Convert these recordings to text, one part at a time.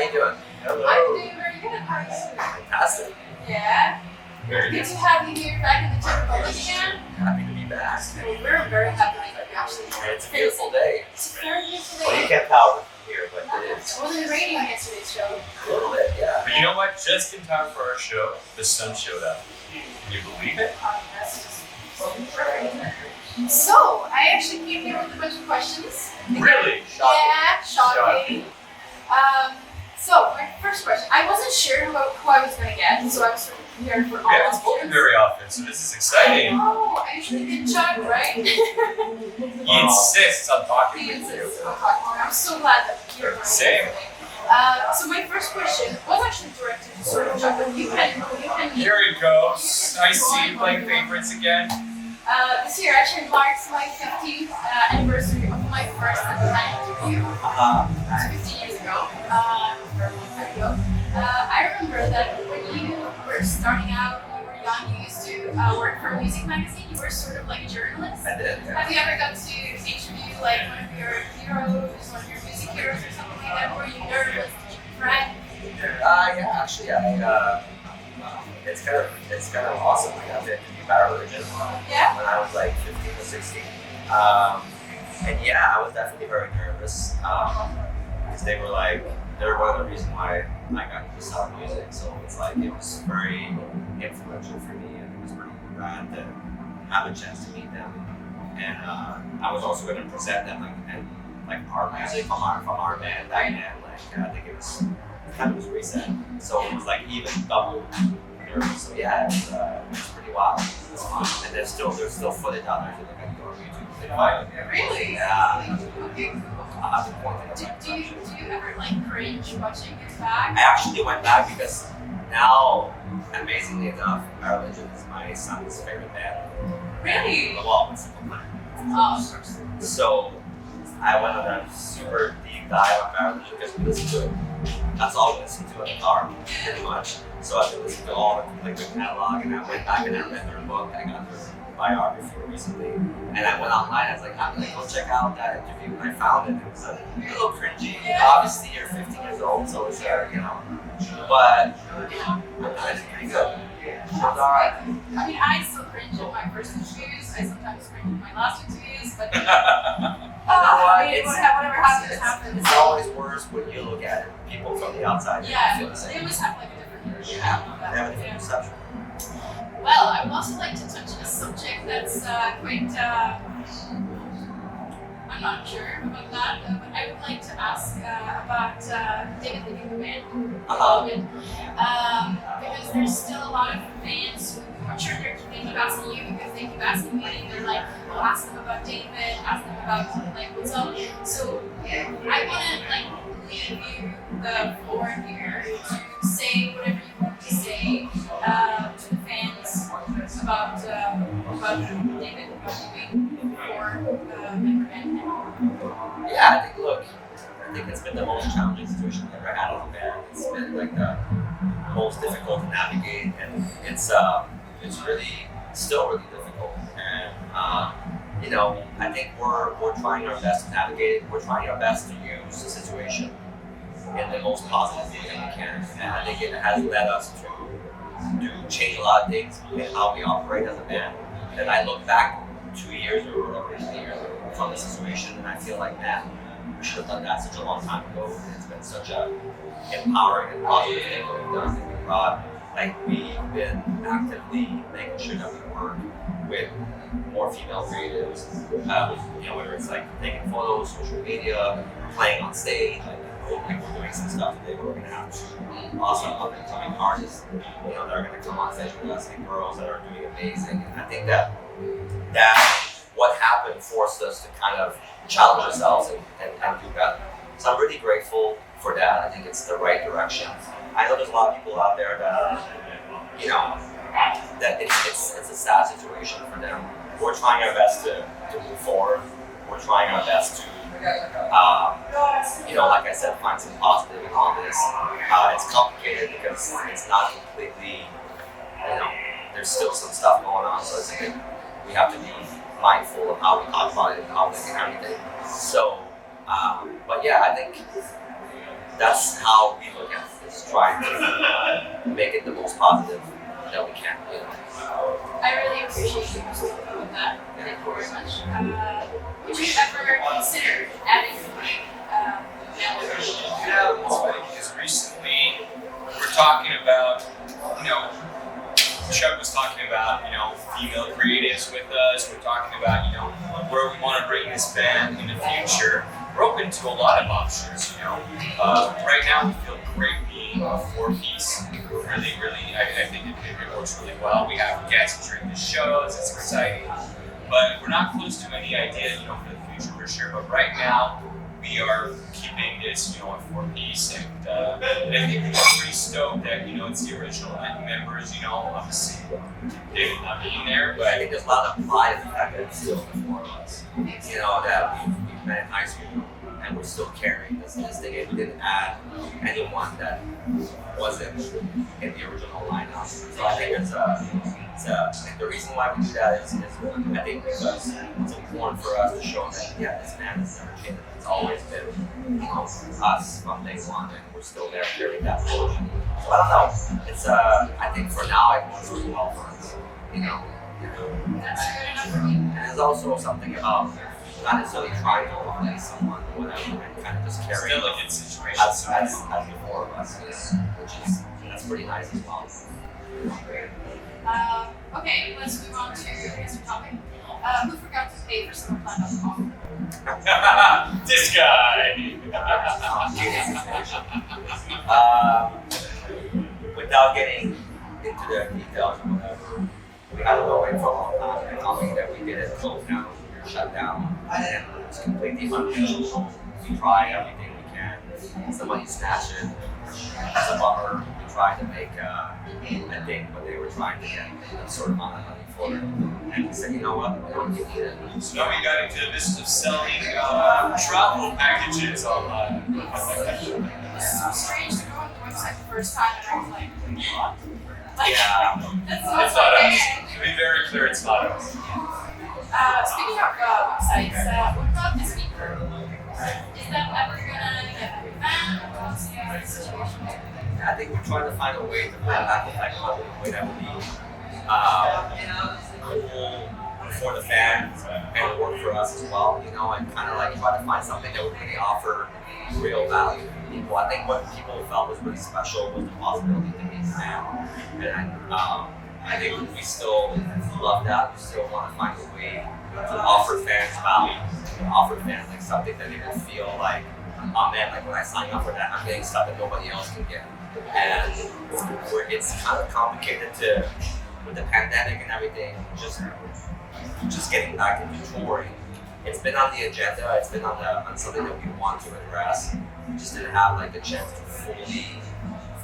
you doing? Hello. I'm doing very good. How are you? Fantastic. Yeah. Very good to have you here back in the Czech Republic again. Happy to be back. Well, we're very happy that you actually. It's a beautiful day. It's a very beautiful day. Well, you can't tell from here, but it is. It wasn't raining on yesterday's show. A little bit, yeah. But you know what? Just in time for our show, the sun showed up. Can you believe it? That's just so, I actually came here with a bunch of questions. Really? Yeah, shocking. So, my first question, I wasn't sure who I was going to get, so I was sort of prepared for all We haven't spoken questions. very often, so this is exciting. Oh, I usually get Chuck, right? He insists on talking He with you. insists on talking to me. I'm so glad that you're here. Same. So my first question was actually directed to sort of Chuck, but you can Here it goes. I see you playing favorites again. This year actually marks my 15th anniversary of my first interview. So 15 years ago, very long time ago. I remember that when you were starting out, when you were young, you used to work for a music magazine. You were sort of like a journalist. I did, yeah. Have you ever got to interview like one of your heroes, one of your music heroes or something like that? Were you nervous? Did you fret? Yeah, actually, it's kind of awesome. I got to interview Bad Religion Yeah? when I was like 15 or 16. And yeah, I was definitely very nervous because they were one of the reasons why I got into sound music. So it's like it was very influential for me, and it was pretty rad to have a chance to meet them. And I was also going to present them like our music from our band back then. Like I think it was kind of reset, so it was like even double nervous. So yeah, it was pretty wild. It was fun, and there's still footage out there if you look at your YouTube. Really? Yeah. Okay, cool. I'll have to point it out. Do you ever like cringe watching it back? I actually went back because now, amazingly enough, Bad Religion is my son's favorite band. Really? Well, it's SimplePlan. Oh, of course. So I went on a super deep dive on Bad Religion because we listened to it. That's all we listened to in the car, pretty much. So I listened to all the catalog, and I went back and I read their book. I got their biography recently, and I went online. I was like, I'm gonna go check out that interview, and I found it. It was a little cringy. Yeah. Obviously, you're 15 years old, so it's but it's pretty good. It was alright. I mean, I still cringe at my first interviews. I sometimes cringe at my last interviews, but You know what? I mean, whatever happens, happens. It's always worse when you look at it. People from the outside Yeah, feel the same. they always have like a different version Yeah, of they have a that. different Yeah. perception. Well, I would also like to touch on a subject that's quite. I'm not sure about that, but I would like to ask about David leaving the band a little bit. Because there's still a lot of fans who I'm sure they keep asking you because they keep asking me, they're like, well, ask them about David, ask them about like what's up. So I want to leave you the floor here to say whatever you want to say to the fans about David leaving for member band. Yeah, I think it's been the most challenging situation I've ever had as a band. It's been like the most difficult to navigate, and it's really still really difficult. And I think we're trying our best to navigate it. We're trying our best to use the situation in the most positive way that we can. And I think it has led us to change a lot of things in how we operate as a band. And I look back 2 years or whatever, 3 years from the situation, and I feel like, man, we should have done that such a long time ago. It's been such a empowering and positive thing that we've done. We've been actively making sure that we work with more female creatives, whether it's like taking photos, social media, playing on stage. We're doing some stuff today where we're going to have two awesome up-and-coming artists, that are going to come on stage with us, and girls that are doing amazing. And I think that what happened forced us to kind of challenge ourselves and do better. So I'm really grateful for that. I think it's the right direction. I know there's a lot of people out there that that it's a sad situation for them. We're trying our best to move forward. We're trying our best to, like I said, find some positive in all this. It's complicated because it's not completely, there's still some stuff going on. So it's we have to be mindful of how we talk about it in public and everything. So, but yeah, I think that's how we look at it. Is trying to make it the most positive that we can. You know? I really appreciate you speaking with that. Thank you very much. Would you ever consider adding Yeah, it's funny because recently we're talking about, Chuck was talking about, female creatives with us. We're talking about, where we want to bring this band in the future. We're open to a lot of options, Right now we feel great being a four-piece. Really, I think it works really well. We have guests during the shows, it's exciting. But we're not close to any idea, for the future for sure. But right now, we are keeping this, a four-piece, and I think we're pretty stoked that, it's the original members, obviously David not being there, But I but think there's a lot of pride in the fact that it's still the four of us. That we've met in high school and we're still carrying this thing. And we didn't add anyone that wasn't in the original lineup. So I think the reason why we do that is I think because it's important for us to show that this band has never changed. It's always been us from day one, and we're still there carrying that torch. So I don't know. It's I think for now it works really well for us. That's good enough for me. And there's also something about not necessarily trying to replace someone or whatever, and kind of just carrying still a good situation. as the four of us, that's pretty nice as well. Okay, let's move on to the next topic. Who forgot to pay for SimplePlan.cz? This guy! Without getting into the details or whatever, we had to go in for a long time. The company that we did it closed down, shut down, and it's completely unreachable. We try everything we can. Somebody snatched it. It's a bummer. We tried to make a thing, but they were trying to get a sort of amount of money for it. And we said, you know what? We don't need it. So now we got into the business of selling travel packages online. It's so strange to go on the website the first time and I was like, what? Yeah. That's It's not us. To be very clear, it's not us. Speaking of websites, what about the speaker? Is that ever gonna get revamped? What's the situation? I think we're trying to find a way to bring back the technology in a way that would be cool for the fans and work for us as well, and kind of like try to find something that would really offer real value to people. I think what people felt was really special was the possibility to meet fans, and I think we still love that. We still want to find a way to offer fans value, to offer fans like something that they will feel like, oh man, like when I sign up for that, I'm getting stuff that nobody else can get. And it's kind of complicated with the pandemic and everything, just getting back into touring. It's been on the agenda, it's been on something that we want to address. We just didn't have like the chance to fully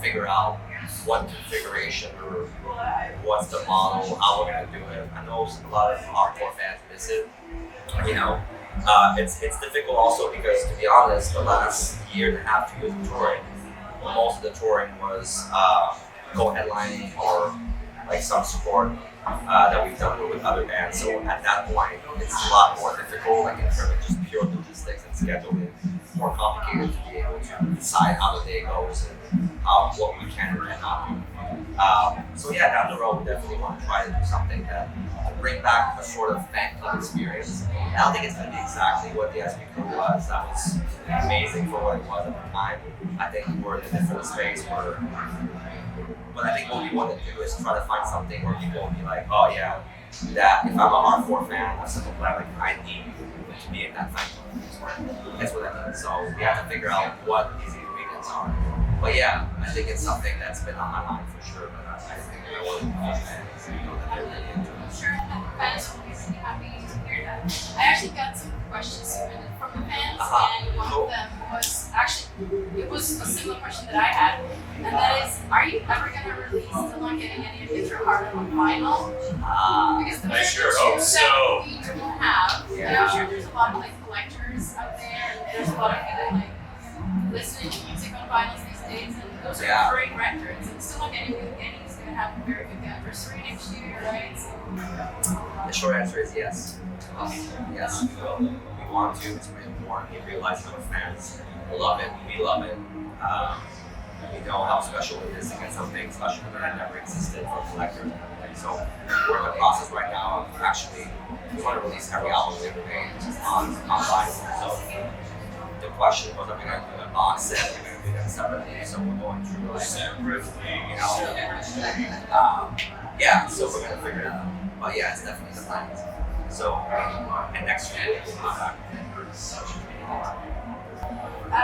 figure out what configuration or what's the model, how we're gonna do it. I know a lot of hardcore fans miss it. It's difficult also because, to be honest, the last year and a half, 2 years of touring, most of the touring was co-headlining or like some support that we've done with other bands. So at that point, it's a lot more difficult, like in terms of just pure logistics and scheduling. It's more complicated to be able to decide how the day goes and what we can and cannot do. So yeah, down the road, we definitely want to try to do something that bring back a sort of fan club experience. I don't think it's going to be exactly what the SB Crew was. That was amazing for what it was at the time. I think we're in a different space but I think what we want to do is try to find something where people will be like, oh yeah, that if I'm a hardcore fan of SimplePlan, like I need to be in that fan club. That's what I mean. So we have to figure out what these ingredients are. But yeah, I think it's something that's been on my mind for sure. But I think I want to be fans, that they're really into it. Sure, fans will be really happy to hear that. I actually got some questions submitted from the fans, and one of them was it was a similar question that I had, and that is, are you ever going to release Still Not Getting Any of Your Heart on vinyl? Because I sure hope so. That we don't have, Yeah. and I'm sure there's a lot of like collectors out there, and there's a lot of people like listening to music on vinyls these days, and those are great records, and Still Not Getting Any is going to have a very good anniversary next year, right? So, The short answer is yes. Yes, we will. We want to. It's really important. We realize that our fans love it. We love it. you know how special it is to get something special that never existed for collectors. So we're in the process right now of actually we want to release every album we ever made on vinyl. So the question was, are we going to do a box set? Are we going to do them separately? So we're going through like separately, you know. Yeah, so we're going to figure it out. But yeah, it's definitely the plan. So and next year we'll come back. A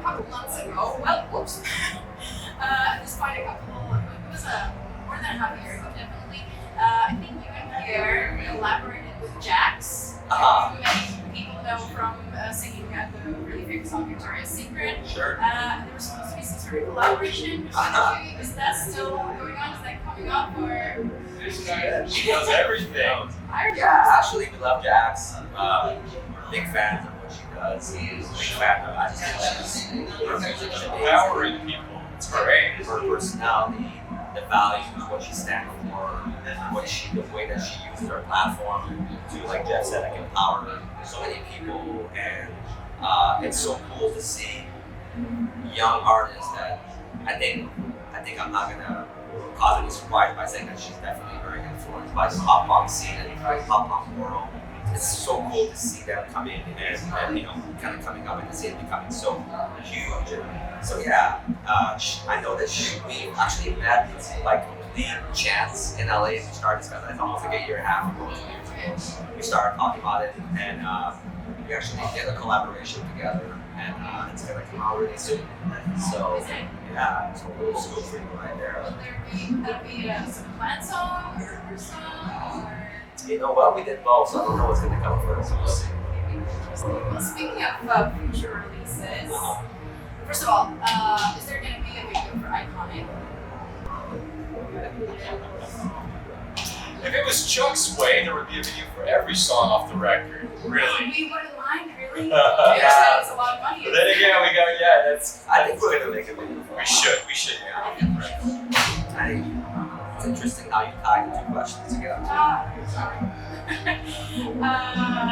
couple months ago, well, whoops, despite a couple, it was more than half a year ago, definitely. I think you and Pierre collaborated with Jax, who many people know from singing at the really famous song Victoria's Secret. Sure. There was supposed to be some sort of collaboration. Is that still going on? Is that coming up? Or? She knows everything. Yeah, actually, we love Jax. Big fans of what she does. He's a big fan of. I just think her music is Empowering people. It's great. Her personality, the values, what she stands for, the way that she uses her platform to, like Jeff said, like empower so many people, and it's so cool to see young artists that I think I'm not gonna cause any surprise by saying that she's definitely very influenced by the pop punk scene and the pop punk world. It's so cool to see them come in and you know, kind of coming up and to see it becoming so huge. And so yeah, I know that we actually met like the chance in LA to start discussing. It's almost like a year and a half ago, 2 years ago. We started talking about it, and we actually did a collaboration together, and it's gonna come out really soon. So yeah, it's a little scoop for you right there. Will there be a SimplePlan song or her song? Or? You know what? We did both, so I don't know what's going to come first. We'll see. Well, speaking of future releases, first of all, is there going to be a video for Iconic? If it was Chuck's way, there would be a video for every song off the record. Really. We wouldn't mind, really. Yeah. It's a lot of money. But then again, I think we're going to make a video for we should. Yeah. It's interesting how you tie the two questions together.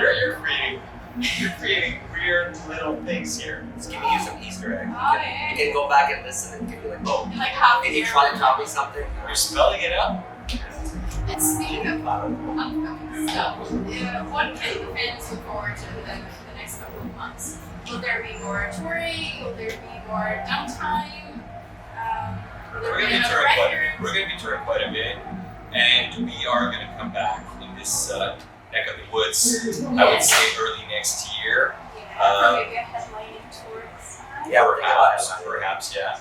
You're creating weird little things here. It's giving you some Easter egg. Yeah. You can go back and listen and give you like, oh, Like how maybe try to tell me something. You're spelling it out. And speaking of upcoming stuff, what can the fans look forward to the next couple of months? Will there be more touring? Will there be more downtime? We're going to be touring quite a bit, and we are going to come back in this neck of the woods. I would say early next year. Maybe a headlining tour. Yeah, we're thinking about it. Perhaps, yeah.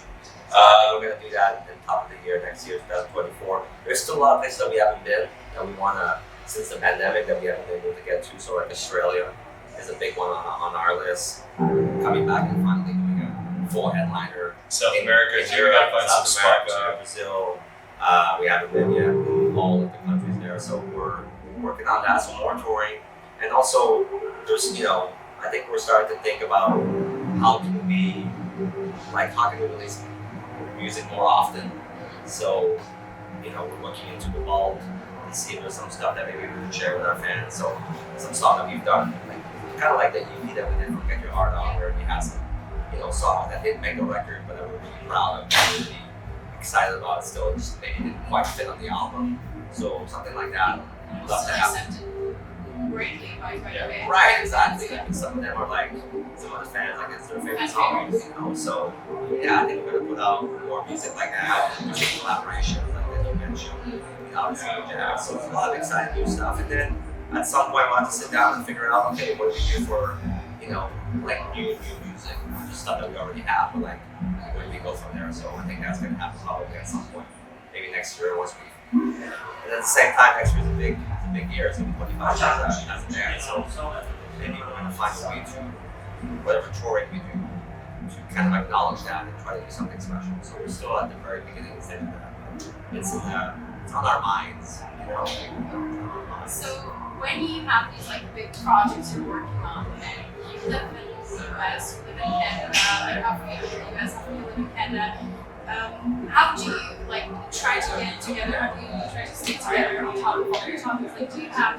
We're going to do that in top of the year next year, 2024. There's still a lot of places that we haven't been that we want to, since the pandemic, that we haven't been able to get to. So like Australia is a big one on our list. Coming back and finally doing a full headliner. South America, here I find some spot too. Brazil, we haven't been yet in all of the countries there. So we're working on that, some more touring. And also, there's, you know, I think we're starting to think about how can we release music more often. So, you know, we're looking into the vault and see if there's some stuff that maybe we can share with our fans. So, some stuff that we've done, kind of like the EP that we did for Get Your Heart On, where we had some, you know, songs that didn't make the record, but that we're really proud of, really excited about. Still, just maybe didn't quite fit on the album. So, something like that. We'd love to have. Greatly by the way. Right, exactly. I mean, some of them are like, some of the fans, like, it's their favorite songs, you know. So, yeah, I think we're gonna put out more music like that, collaborations like that you mentioned, obviously with Jazz. So, there's a lot of exciting new stuff. And then at some point, we'll have to sit down and figure out, okay, what do we do for, you know, like new music, just stuff that we already have, but like, where do we go from there? So, I think that's gonna happen probably at some point, maybe next year once we. And at the same time, next year is a big year. It's going to be 25 years as a band. So maybe we're going to find a way to, whatever touring we do, to kind of acknowledge that and try to do something special. So we're still at the very beginning stage of that. It's on our minds, you know. So when you have these like big projects you're working on, and you live in the US, you live in Canada, like half of you live in the US, half of you live in Canada. How do you like try to get together? How do you try to stay together on top of all your topics? Like, do you have,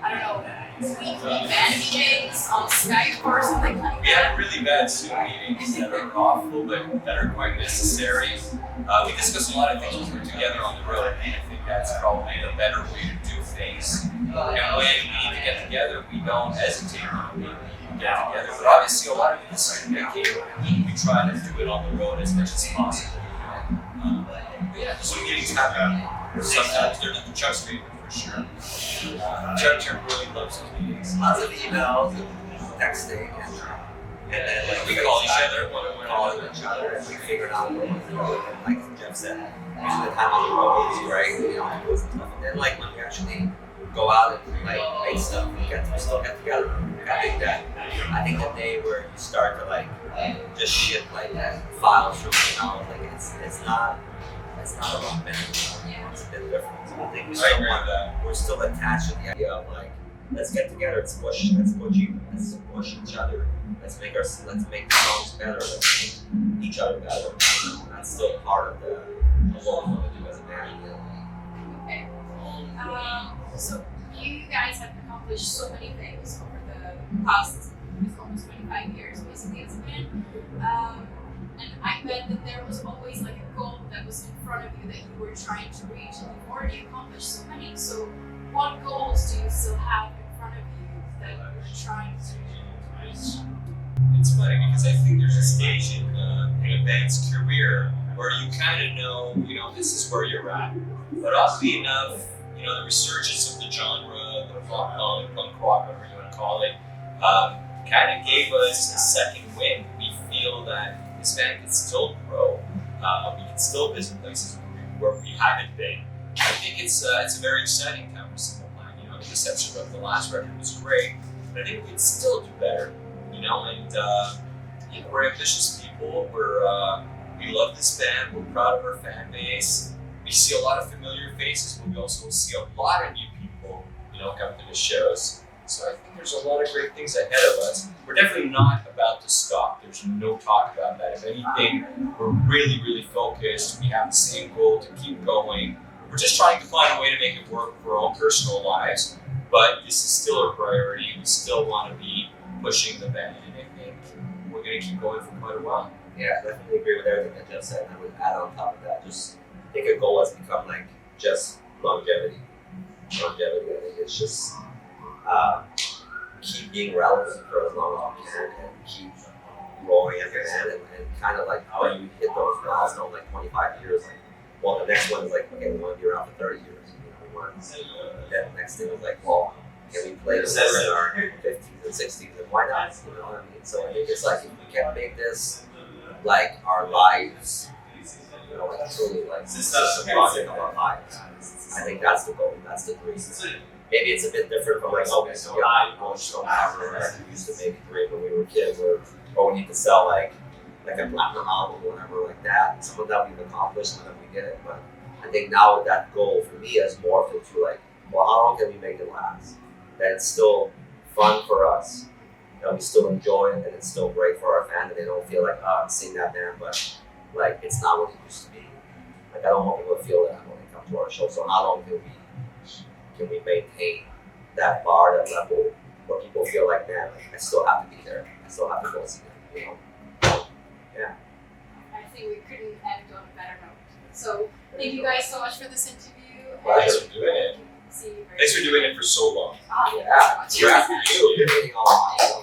I don't know, weekly band meetings on Skype or something like that? We haven't really we've had Zoom meetings that are awful, but that are quite necessary. We discuss a lot of things when we're together on the road, and I think that's probably the better way to do things. And when we need to get together, we don't hesitate when we get together. But obviously, a lot of decision making, we try to do it on the road as much as possible. But yeah, Zoom meetings happen. Sometimes they're the Chuck's favorite for sure. Chuck really loves those meetings. Lots of emails and texting, and then like We call each other. calling each other, and we figured out what we do. And like Jeff said, usually the time on the road is great, you know, it was tough. And then like when we actually go out and like make stuff, we still get together. I think the day where you start to like just ship like files from emails, like it's not about men. It's a bit different. So I think we're still attached to the idea of like, let's get together, let's push each other, let's make the songs better, let's make each other better. And that's still part of what we want to do as a band. Okay. So you guys have accomplished so many things over the past almost 25 years, basically, as a band. And I bet that there was always like a goal that was in front of you that you were trying to reach, and you've already accomplished so many. So what goals do you still have in front of you that you're trying to reach? It's funny because I think there's a stage in a band's career where you kind of know, this is where you're at. But oddly enough, the resurgence of the genre, the rock punk rock, whatever you want to call it, kind of gave us a second wind. We feel that this band can still grow. We can still visit places where we haven't been. I think it's a very exciting time for SimplePlan. The reception of the last record was great, but I think we can still do better. And we're ambitious people. We love this band. We're proud of our fan base. We see a lot of familiar faces, but we also see a lot of new people, come to the shows. So I think there's a lot of great things ahead of us. We're definitely not about to stop. There's no talk about that. If anything, we're really, really focused. We have the same goal to keep going. We're just trying to find a way to make it work for our own personal lives. But this is still a priority. We still want to be pushing the band. And I think we're going to keep going for quite a while. Yeah, I definitely agree with everything that Jeff said. I would add on top of that, just I think a goal has become like just longevity. I think it's just keep being relevant for as long as we can and keep growing as a band and kind of like when you hit those milestones like 25 years, like, well, the next one is like, okay, we want to be around for 30 years. Then the next thing was like, well, can we play this in our 50s and 60s and why not? You know what I mean? So I think it's like if we can make this like our lives, like truly like this is a project of our lives. I think that's the goal, that's the dream. Maybe it's a bit different from like, we used to make a dream when we were kids, or we need to sell like a platinum album or whatever like that. Some of that we've accomplished, some of that we get it, but I think now that goal for me has morphed into like, well, how long can we make it last? That it's still fun for us, that we still enjoy it, and it's still great for our fans, and they don't feel like, I'm seeing that band, but like it's not what it used to be. Like I don't want people to feel that when they come to our show. So how long can we maintain that bar, that level, where people feel like, man, like I still have to be there. I still have to go see them, Yeah. I think we couldn't end on a better note. So thank you guys so much for this interview. Thanks for doing it. See you very Thanks for doing it for so long. soon. Yeah. You're after you. You're getting all